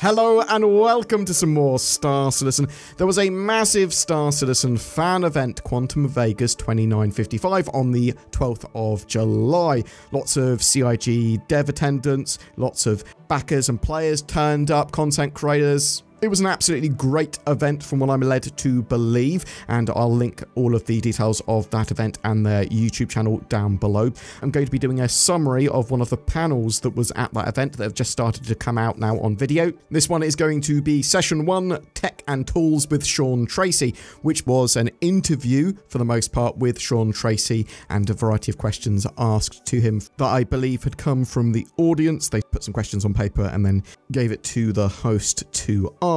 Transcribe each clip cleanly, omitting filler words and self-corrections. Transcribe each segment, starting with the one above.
Hello and welcome to some more Star Citizen. There was a massive Star Citizen fan event, Quantum Vegas 2955, on the 12th of July. Lots of CIG dev attendance, lots of backers and players turned up, content creators. It was an absolutely great event from what I'm led to believe, and I'll link all of the details of that event and their YouTube channel down below. I'm going to be doing a summary of one of the panels that was at that event that have just started to come out now on video. This one is going to be Session 1, Tech and Tools with Sean Tracy, which was an interview, for the most part, with Sean Tracy and a variety of questions asked to him that I believe had come from the audience. They put some questions on paper and then gave it to the host to ask.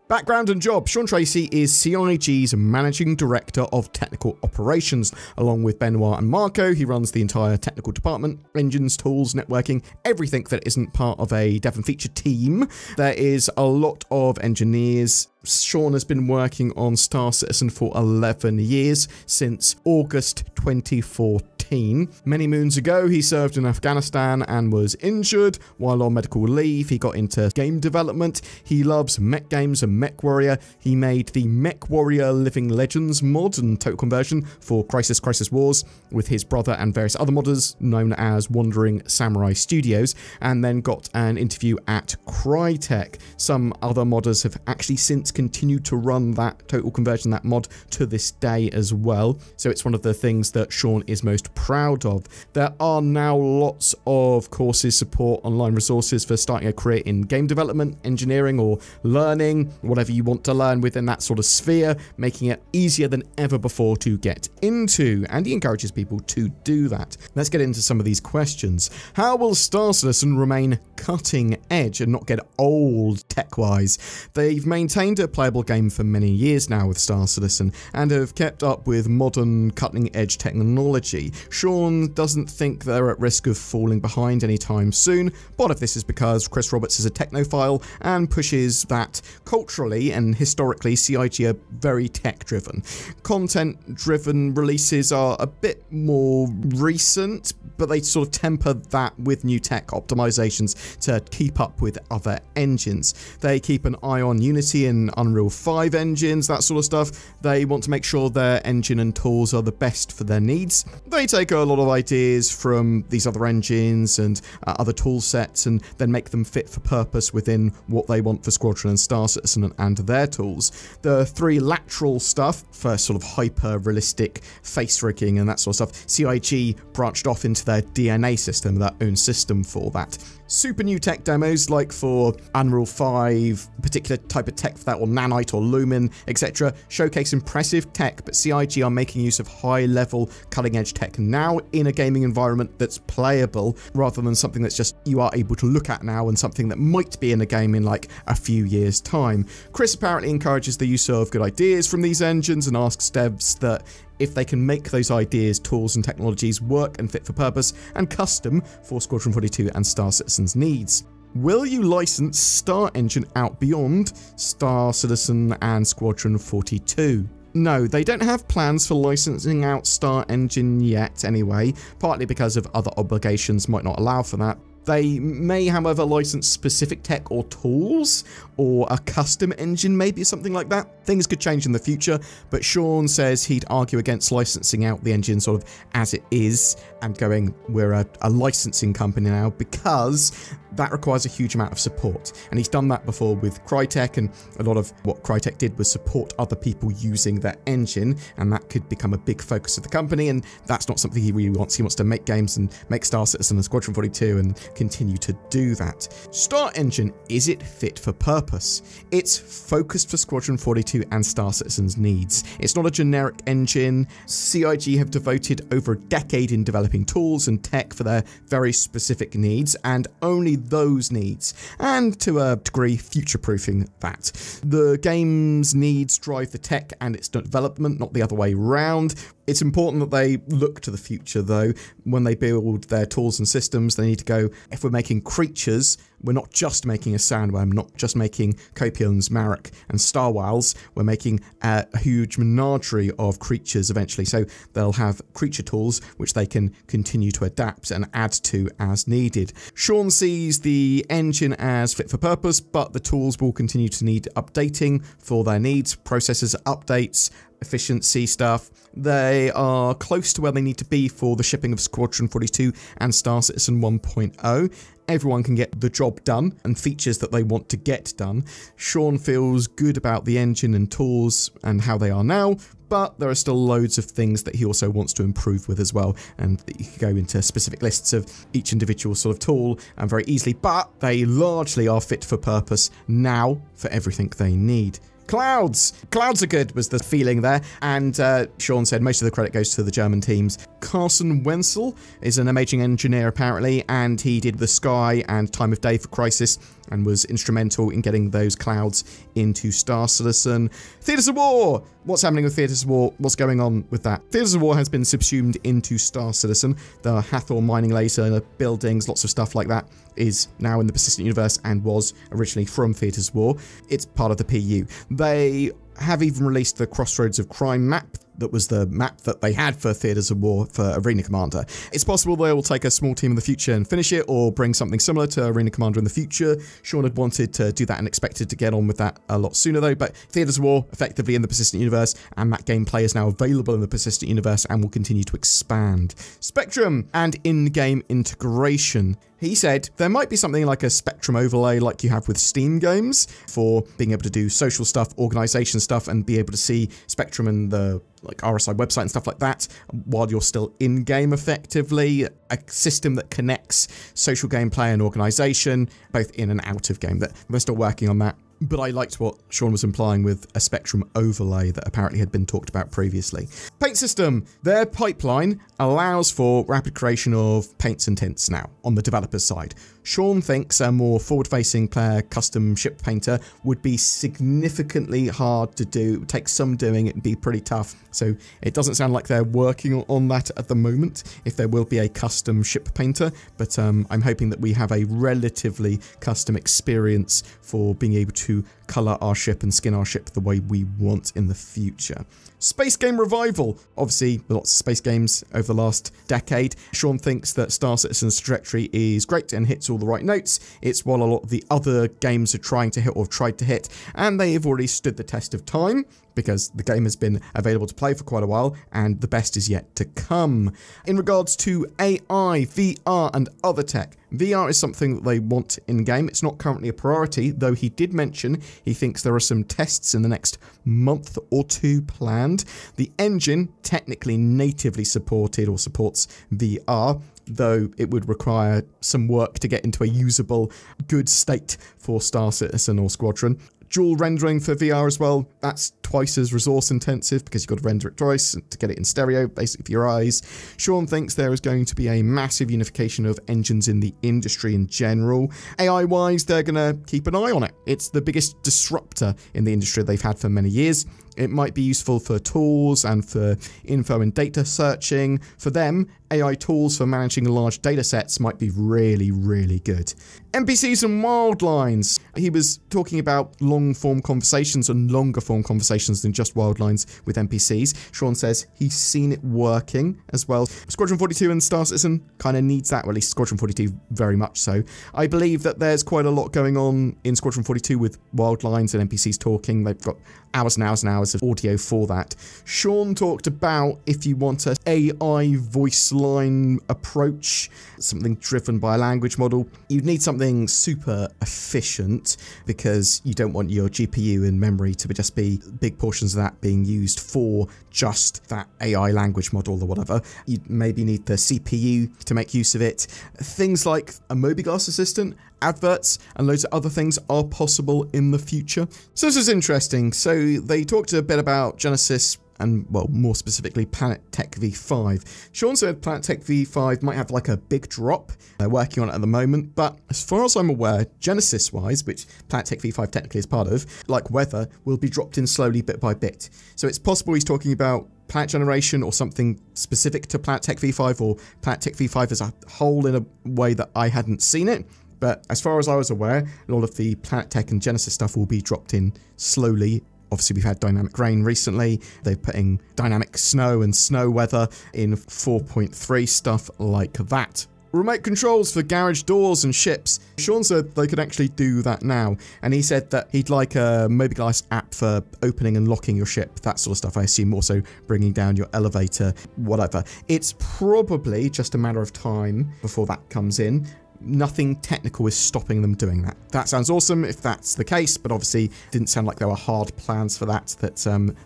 Background and job. Sean Tracy is CIG's Managing Director of Technical Operations. Along with Benoit and Marco, he runs the entire technical department, engines, tools, networking, everything that isn't part of a dev and feature team. There is a lot of engineers. Sean has been working on Star Citizen for 11 years, since August 2014. Many moons ago, he served in Afghanistan and was injured. While on medical leave, he got into game development. He loves mech games and Mech Warrior. He made the Mech Warrior Living Legends mod and total conversion for Crisis Wars with his brother and various other modders known as Wandering Samurai Studios, and then got an interview at Crytek. Some other modders have actually since continued to run that total conversion, that mod, to this day as well. So it's one of the things that Sean is most proud of. There are now lots of courses, support, online resources for starting a career in game development, engineering, or learning, whatever you want to learn within that sort of sphere, making it easier than ever before to get into, and he encourages people to do that. Let's get into some of these questions. How will Star Citizen remain cutting edge and not get old tech-wise? They've maintained a playable game for many years now with Star Citizen and have kept up with modern cutting-edge technology. Sean doesn't think they're at risk of falling behind anytime soon. Part of this is because Chris Roberts is a technophile and pushes that culturally and historically CIG are very tech-driven. Content-driven releases are a bit more recent, but they sort of temper that with new tech optimizations to keep up with other engines. They keep an eye on Unity and Unreal 5 engines, that sort of stuff. They want to make sure their engine and tools are the best for their needs. They take a lot of ideas from these other engines and other tool sets and then make them fit for purpose within what they want for Squadron and Star Citizen and their tools. The three lateral stuff, for sort of hyper-realistic face rigging and that sort of stuff, CIG branched off into their DNA system, their own system for that. Super new tech demos, like for Unreal 5, particular type of tech for that, or Nanite or Lumen, etc., showcase impressive tech, but CIG are making use of high-level, cutting-edge tech now in a gaming environment that's playable, rather than something that's just you are able to look at now and something that might be in a game in like a few years' time. Chris apparently encourages the use of good ideas from these engines and asks devs that if they can make those ideas, tools and technologies work and fit for purpose and custom for Squadron 42 and Star Citizen's needs. Will you license StarEngine out beyond Star Citizen and Squadron 42? No, they don't have plans for licensing out StarEngine yet anyway, partly because of other obligations might not allow for that. They may, however, license specific tech or tools, or a custom engine maybe, something like that. Things could change in the future, but Sean says he'd argue against licensing out the engine sort of as it is and going, we're a licensing company now, because that requires a huge amount of support. And he's done that before with Crytek, and a lot of what Crytek did was support other people using their engine, and that could become a big focus of the company, and that's not something he really wants. He wants to make games and make Star Citizen and Squadron 42 and continue to do that. StarEngine, is it fit for purpose? It's focused for Squadron 42 and Star Citizen's needs. It's not a generic engine. CIG have devoted over a decade in developing tools and tech for their very specific needs, and only those needs, and to a degree future-proofing that. The game's needs drive the tech and its development, not the other way round. It's important that they look to the future, though. When they build their tools and systems, they need to go, if we're making creatures, we're not just making a sandworm, not just making copions, marek, and starwhales. We're making a huge menagerie of creatures eventually. So they'll have creature tools which they can continue to adapt and add to as needed. Sean sees the engine as fit for purpose, but the tools will continue to need updating for their needs, processors updates, efficiency stuff. They are close to where they need to be for the shipping of Squadron 42 and Star Citizen 1.0. Everyone can get the job done and features that they want to get done. Sean feels good about the engine and tools and how they are now, but there are still loads of things that he also wants to improve with as well, and you can go into specific lists of each individual sort of tool and very easily, but they largely are fit for purpose now for everything they need. Clouds are good was the feeling there, and Sean said most of the credit goes to the German teams. Carson Wenzel is an amazing engineer apparently, and he did the Sky and Time of Day for Crisis and was instrumental in getting those clouds into Star Citizen. Theaters of War! What's happening with Theaters of War? What's going on with that? Theaters of War has been subsumed into Star Citizen. The Hathor mining laser, buildings, lots of stuff like that is now in the Persistent Universe and was originally from Theaters of War. It's part of the PU. They have even released the Crossroads of Crime map. That was the map that they had for Theaters of War for Arena Commander. It's possible they will take a small team in the future and finish it, or bring something similar to Arena Commander in the future. Sean had wanted to do that and expected to get on with that a lot sooner though, but Theaters of War effectively in the Persistent Universe, and map gameplay is now available in the Persistent Universe and will continue to expand. Spectrum and in-game integration. He said there might be something like a Spectrum overlay like you have with Steam games for being able to do social stuff, organization stuff, and be able to see Spectrum and the RSI website and stuff like that while you're still in-game effectively. A system that connects social gameplay and organization both in and out of game. That we're still working on that. But I liked what Sean was implying with a Spectrum overlay that apparently had been talked about previously. Paint system. Their pipeline allows for rapid creation of paints and tints now on the developer's side. Sean thinks a more forward-facing player custom ship painter would be significantly hard to do. It would take some doing, it'd be pretty tough. So it doesn't sound like they're working on that at the moment, if there will be a custom ship painter, but I'm hoping that we have a relatively custom experience for being able to colour our ship and skin our ship the way we want in the future. Space game revival. Obviously, lots of space games over the last decade. Sean thinks that Star Citizen's trajectory is great and hits all the right notes. It's what a lot of the other games are trying to hit or have tried to hit, and they have already stood the test of time because the game has been available to play for quite a while and the best is yet to come. In regards to AI, VR and other tech, VR is something that they want in-game. It's not currently a priority, though he did mention he thinks there are some tests in the next month or two planned. The engine technically natively supported or supports VR, though it would require some work to get into a usable, good state for Star Citizen or Squadron. Dual rendering for VR as well, that's twice as resource intensive because you've got to render it twice to get it in stereo, basically for your eyes. Sean thinks there is going to be a massive unification of engines in the industry in general. AI-wise, they're going to keep an eye on it. It's the biggest disruptor in the industry they've had for many years. It might be useful for tools and for info and data searching. For them, AI tools for managing large data sets might be really, really good. NPCs and wildlines. He was talking about long-form conversations and longer-form conversations than just wildlines with NPCs. Sean says he's seen it working as well. Squadron 42 and Star Citizen kind of needs that, or at least Squadron 42 very much so. I believe that there's quite a lot going on in Squadron 42 with wildlines and NPCs talking. They've got hours and hours and hours of audio for that. Sean talked about if you want an AI voice line approach, something driven by a language model, you'd need something super efficient because you don't want your GPU and memory to just be big portions of that being used for just that AI language model or whatever. You'd maybe need the CPU to make use of it. Things like a Mobigas assistant, adverts, and loads of other things are possible in the future. So this is interesting. So they talked a bit about Genesis and, well, more specifically, Planet Tech V5. Sean said Planet Tech V5 might have like a big drop. They're working on it at the moment, but as far as I'm aware, Genesis-wise, which Planet Tech V5 technically is part of, like weather, will be dropped in slowly bit by bit. So it's possible he's talking about Planet Generation or something specific to Planet Tech V5 or Planet Tech V5 as a whole in a way that I hadn't seen it. But as far as I was aware, a lot of the Planet Tech and Genesis stuff will be dropped in slowly. Obviously, we've had dynamic rain recently. They're putting dynamic snow and snow weather in 4.3, stuff like that. Remote controls for garage doors and ships. Sean said they could actually do that now, and he said that he'd like a mobiGlass app for opening and locking your ship, that sort of stuff. I assume also bringing down your elevator, whatever. It's probably just a matter of time before that comes in. Nothing technical is stopping them doing that. That sounds awesome if that's the case, but obviously didn't sound like there were hard plans for that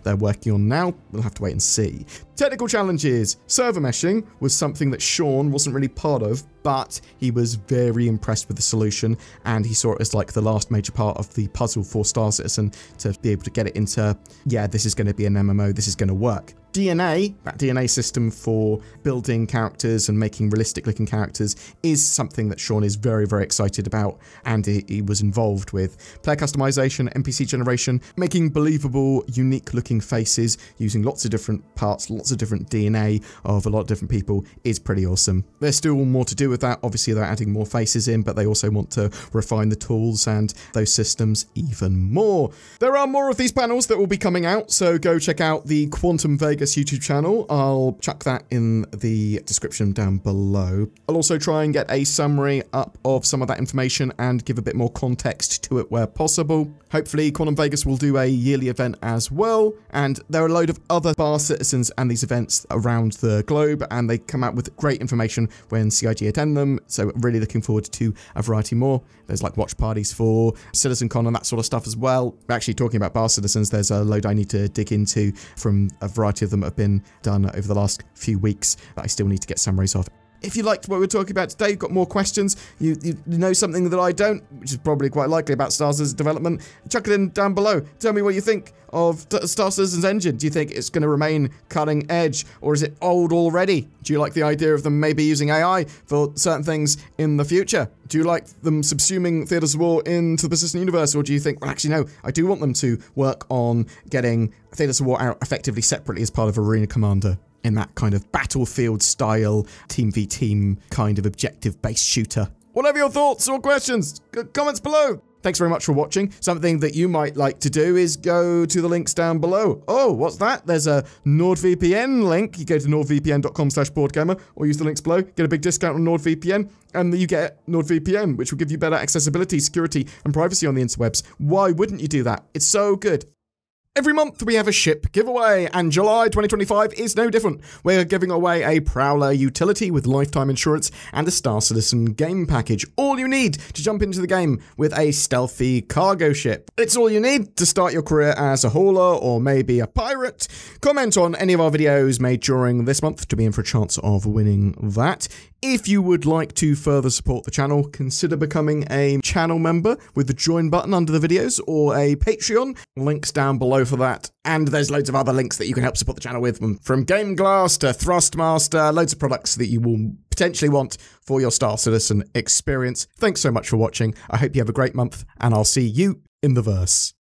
they're working on now. We'll have to wait and see. Technical challenges. Server meshing was something that Sean wasn't really part of, but he was very impressed with the solution, and he saw it as like the last major part of the puzzle for Star Citizen to be able to get it into, yeah, this is going to be an MMO, this is going to work. DNA, that DNA system for building characters and making realistic looking characters, is something that Sean is very, very excited about, and he was involved with. Player customization, NPC generation, making believable, unique looking faces using lots of different parts, lots of different DNA of a lot of different people is pretty awesome. There's still more to do with that. Obviously, they're adding more faces in, but they also want to refine the tools and those systems even more. There are more of these panels that will be coming out, so go check out the Quantum Vegas YouTube channel. I'll chuck that in the description down below. I'll also try and get a summary up of some of that information and give a bit more context to it where possible. Hopefully Quantum Vegas will do a yearly event as well, and there are a load of other Star Citizens and these events around the globe, and they come out with great information when CIG attend them, so really looking forward to a variety more. There's like watch parties for CitizenCon and that sort of stuff as well. Actually, talking about Star Citizens, there's a load I need to dig into from a variety of them that have been done over the last few weeks that I still need to get summaries of. If you liked what we were talking about today, you've got more questions, you know something that I don't, which is probably quite likely about Star Citizen's development, chuck it in down below. Tell me what you think of Star Citizen's engine. Do you think it's going to remain cutting edge, or is it old already? Do you like the idea of them maybe using AI for certain things in the future? Do you like them subsuming Theaters of War into the persistent universe, or do you think, well, actually, no, I do want them to work on getting Theaters of War out effectively separately as part of Arena Commander? In that kind of battlefield style, team v team kind of objective based shooter. Whatever your thoughts or questions, comments below. Thanks very much for watching. Something that you might like to do is go to the links down below. Oh, what's that? There's a NordVPN link. You go to nordvpn.com/BoredGamer or use the links below. Get a big discount on NordVPN, and you get NordVPN, which will give you better accessibility, security, and privacy on the interwebs. Why wouldn't you do that? It's so good. Every month we have a ship giveaway, and July 2025 is no different. We're giving away a Prowler utility with lifetime insurance and a Star Citizen game package. All you need to jump into the game with a stealthy cargo ship. It's all you need to start your career as a hauler or maybe a pirate. Comment on any of our videos made during this month to be in for a chance of winning that. If you would like to further support the channel, consider becoming a channel member with the join button under the videos, or a Patreon. Links down below for that. And there's loads of other links that you can help support the channel with, from Game Glass to THRUSTMASTER, loads of products that you will potentially want for your Star Citizen experience. Thanks so much for watching. I hope you have a great month, and I'll see you in the verse.